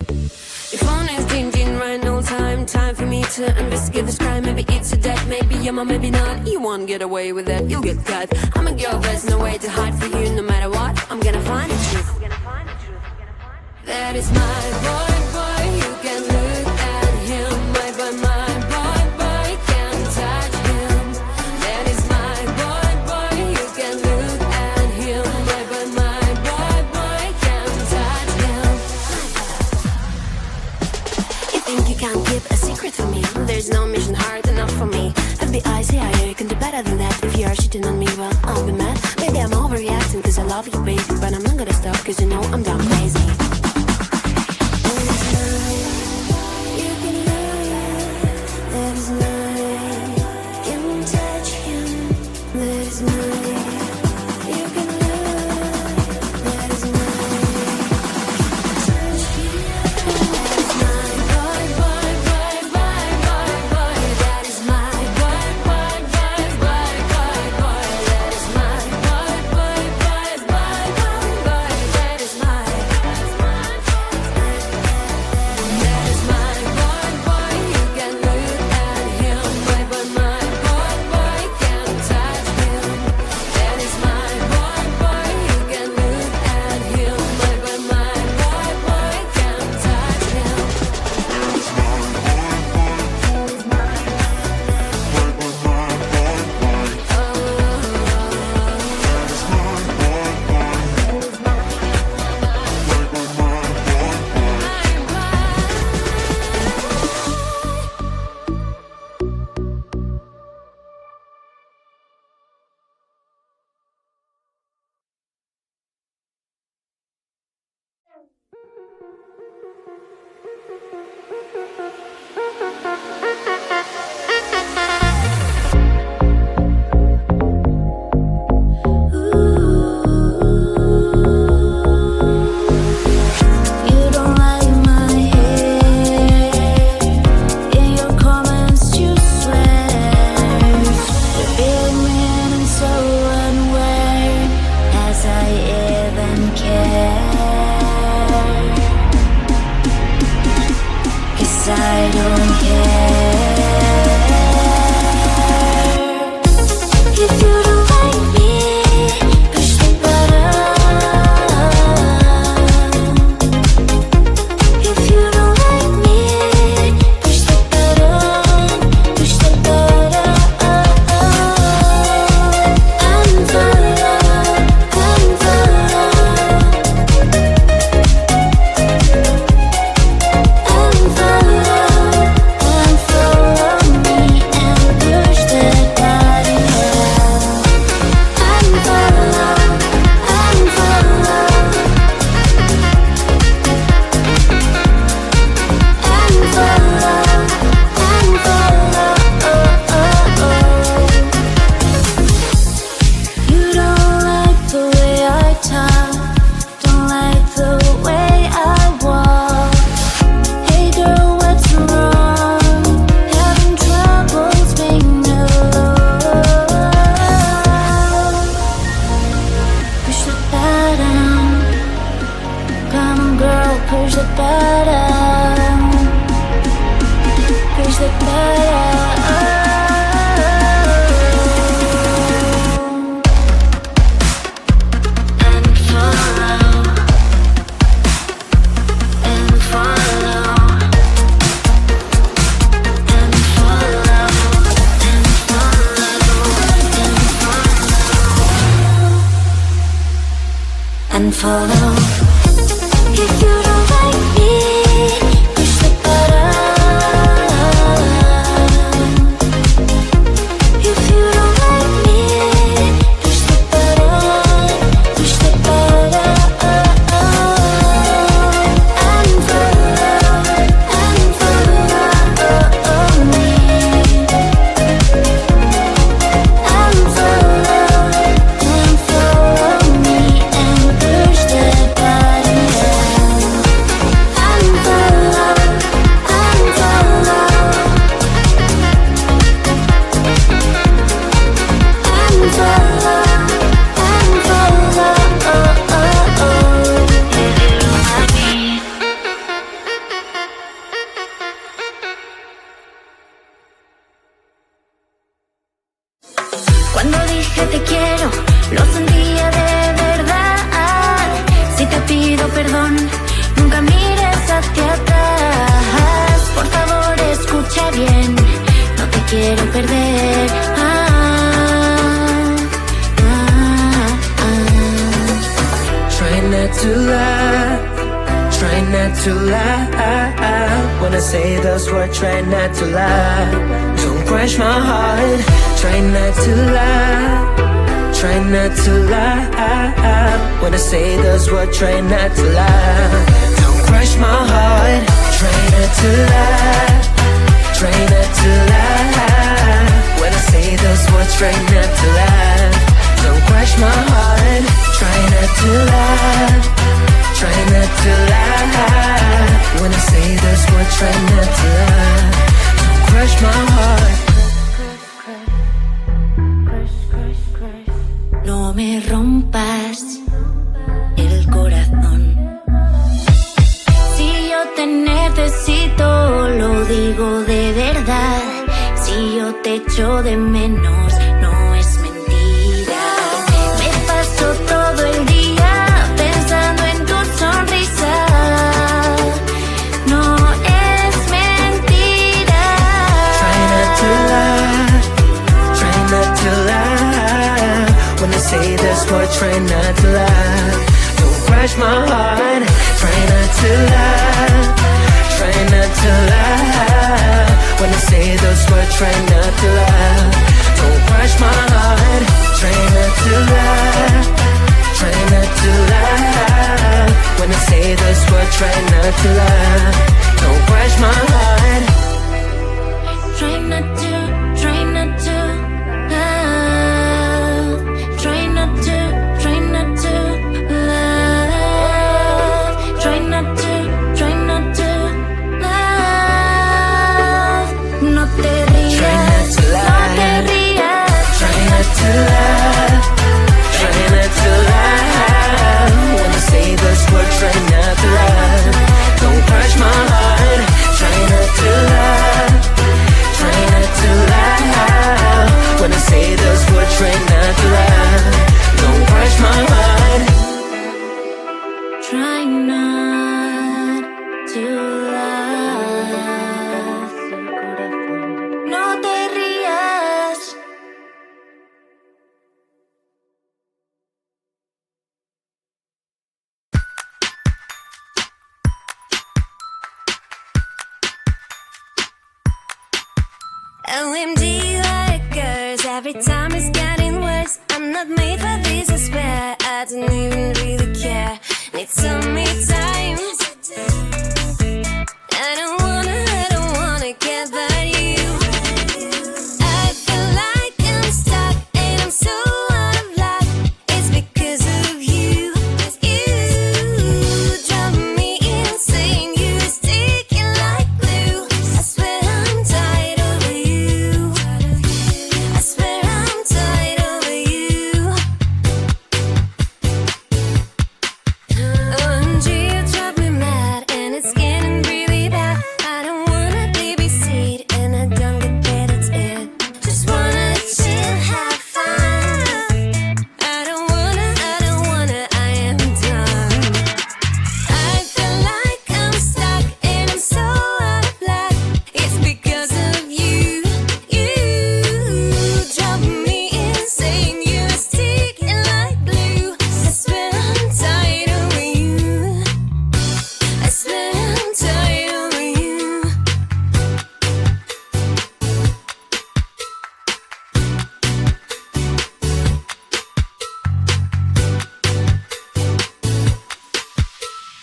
Your phone is ding right, no time for me to investigate this crime. Maybe it's a death, maybe yeah, maybe not. You won't get away with that, you'll get caught. I'm a girl, there's no way to hide for you. No matter what, I'm gonna find the truth. That is my boy, you can look at him. My boy, can't touch him. That is my boy, you can look at him. My boy, can't touch him. You think you can't keep a secret from me? There's no mission hard enough for me. FBI, CIA, you can do better than that. If you are cheating on me, well, I'll be mad. Maybe I'm overreacting cause I love you, baby. But I'm not gonna stop cause you know I'm down crazy. Step to lie, try not to lie. When I say those words, try not to lie. Don't crush my heart, try not to lie, try not to lie. When I say those words, try not to lie. Don't crush my heart, try not to lie, try not to lie. When I say those words, try not to lie. Don't crush my heart, try not to lie, try not to lie. When I say those words, try not to lie. Don't crush my heart. No me rompas el corazón. Si yo te necesito, lo digo de verdad. Si yo te echo de menos, no es mentira. Me paso todo el día pensando en tu sonrisa. No es mentira. Try not to lie, try not to lie. When I say this word, try not to lie. Don't crush my heart, try not to lie, try not to lie. When I say those words, try not to lie. Don't crush my heart, try not to lie, try not to lie. When I say those words, try not to lie. Don't crush my heart. Try not to love. Try not to love. Try not to love. No te rías, Try not to lie. no te rías. Try not to lie, try not to lie. When I say those words, try not to lie. Don't crush my heart, try not to lie, try not to lie. When I say those words, try not to lie. Don't crush my heart. Try not to love. No te rías. OMG liquors, every time it's getting worse. I'm not made for this, I swear. I don't even really care. Need some me time. I don't wanna get by you. I feel like I'm stuck and I'm so out of luck. It's because of you. You drive me insane. You sticking like glue. I swear I'm tired of you. I swear I'm tired of you. OMG, you drive me mad and it's getting really bad. I don't wanna babysit and I don't get paid, that's it. Just wanna chill, have fun. I don't wanna, I am done. I feel like I'm stuck and I'm so out of luck. It's because of you. You drive me insane. You're sticking like glue. I swear I'm tired of you. I swear I'm tired of you.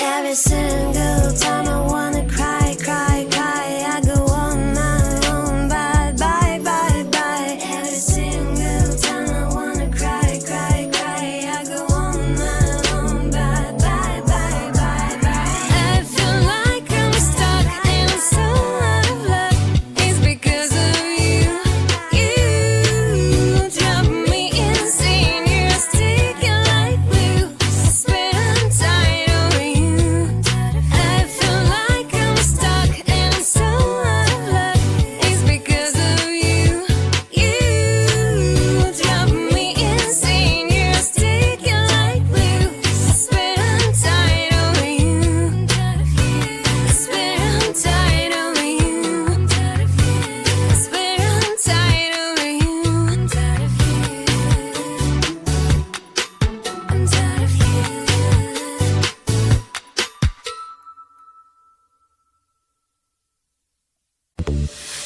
Every single time I wanna cry, cry, cry. I go on my own, bye, bye, bye, bye. Every single time I wanna cry, cry, cry. I go on my own, bye, bye, bye, bye, bye. I feel like I'm stuck and I'm so out of luck. It's because of you. You drive me insane. You're sticking like glue. I swear I'm tired of you.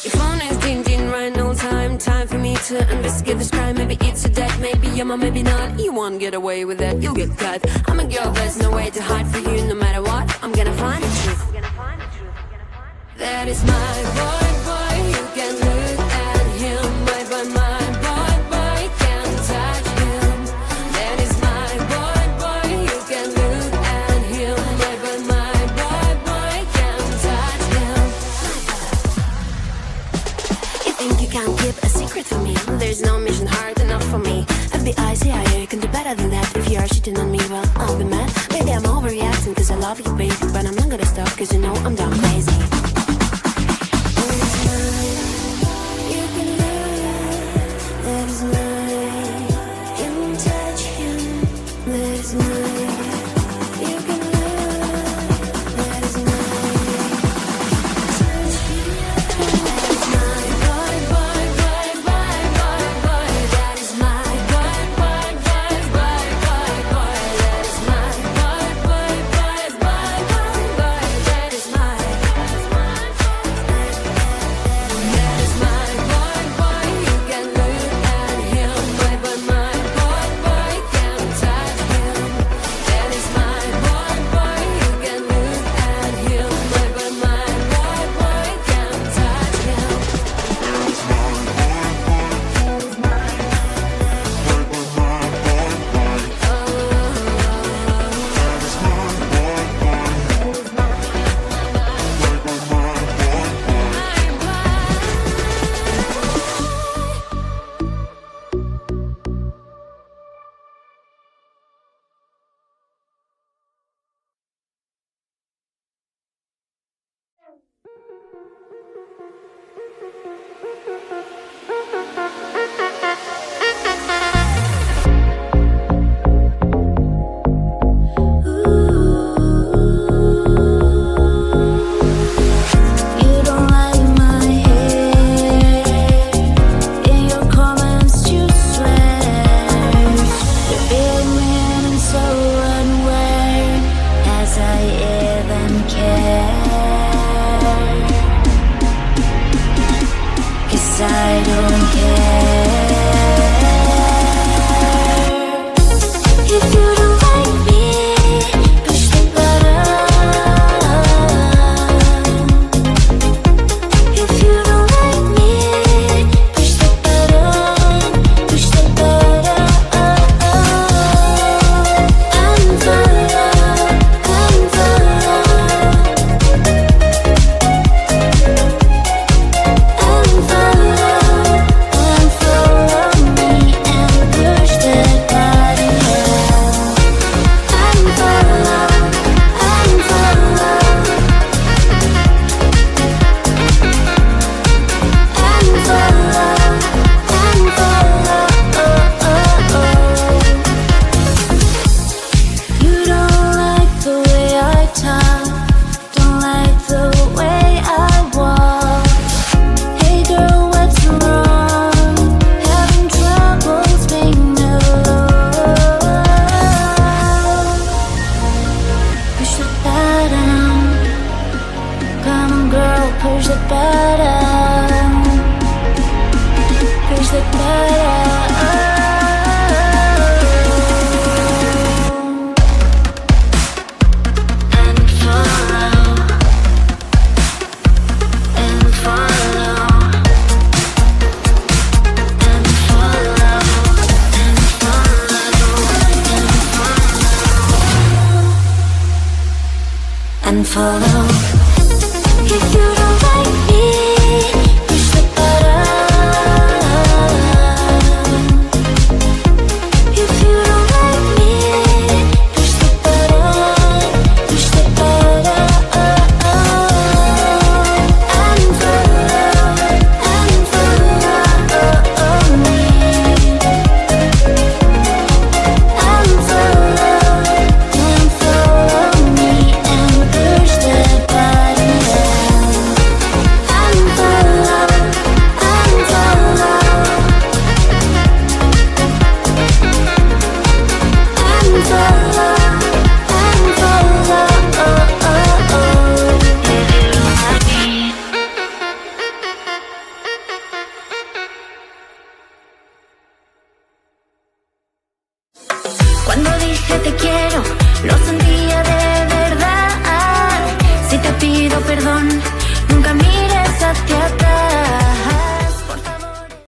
Your phone is ding ding right, no time for me to investigate this crime. Maybe it's a death, maybe yeah, maybe not. You won't get away with that, you'll get caught. I'm a girl, there's no way to hide for you. No matter what, I'm gonna find the truth. That is my boy, you can look at him. My boy, can't touch him. That is my boy, you can look at him. My boy, can't touch him. You think you can't keep a secret from me? There's no mission hard enough for me. FBI, CIA, you can do better than that. If you are cheating on me, well, I'll be mad. Maybe I'm overreacting cause I love you, baby. But I'm not gonna stop cause you know I'm done crazy. and follow. If you don't like me, push the button. If you don't like me, push the button. Push the button. And follow me. And follow me and push the Yo te quiero.